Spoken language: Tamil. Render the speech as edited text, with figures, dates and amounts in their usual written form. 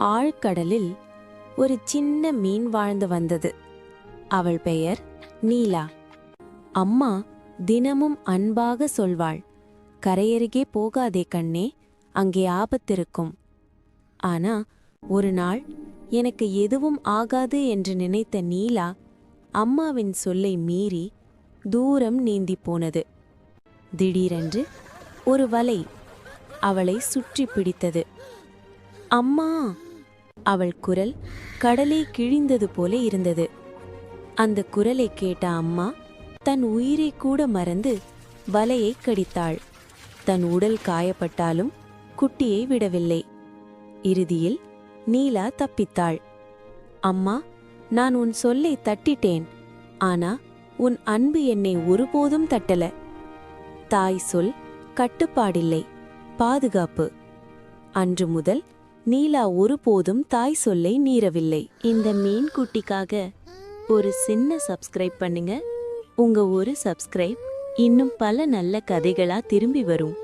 ஆழ்கடலில் ஒரு சின்ன மீன் வாழ்ந்து வந்தது. அவள் பெயர் நீலா. அம்மா தினமும் அன்பாக சொல்வாள், கரையருகே போகாதே கண்ணே, அங்கே ஆபத்திருக்கும். ஆனா ஒரு நாள் எனக்கு எதுவும் ஆகாது என்று நினைத்த நீலா அம்மாவின் சொல்லை மீறி தூரம் நீந்தி போனது. திடீரென்று ஒரு வலை அவளை சுற்றி பிடித்தது. அம்மா! அவள் குரல் கடலை கிழிந்தது போல இருந்தது. அந்த குரலை கேட்ட அம்மா தன் உயிரை கூட மறந்து வலையை கடித்தாள். தன் உடல் காயப்பட்டாலும் குட்டியை விடவில்லை. இறுதியில் நீலா தப்பித்தாள். அம்மா, நான் உன் சொல்லை தட்டிட்டேன், ஆனா உன் அன்பு என்னை ஒருபோதும் தட்டல. தாய் சொல் கட்டுப்பாடில்லை, பாதுகாப்பு. அன்று முதல் நீலா ஒருபோதும் தாய் சொல்லை மீறவில்லை. இந்த மீன் குட்டிக்காக ஒரு சின்ன சப்ஸ்கிரைப் பண்ணுங்க. உங்க ஒரு சப்ஸ்கிரைப் இன்னும் பல நல்ல கதைகளா திரும்பி வரும்.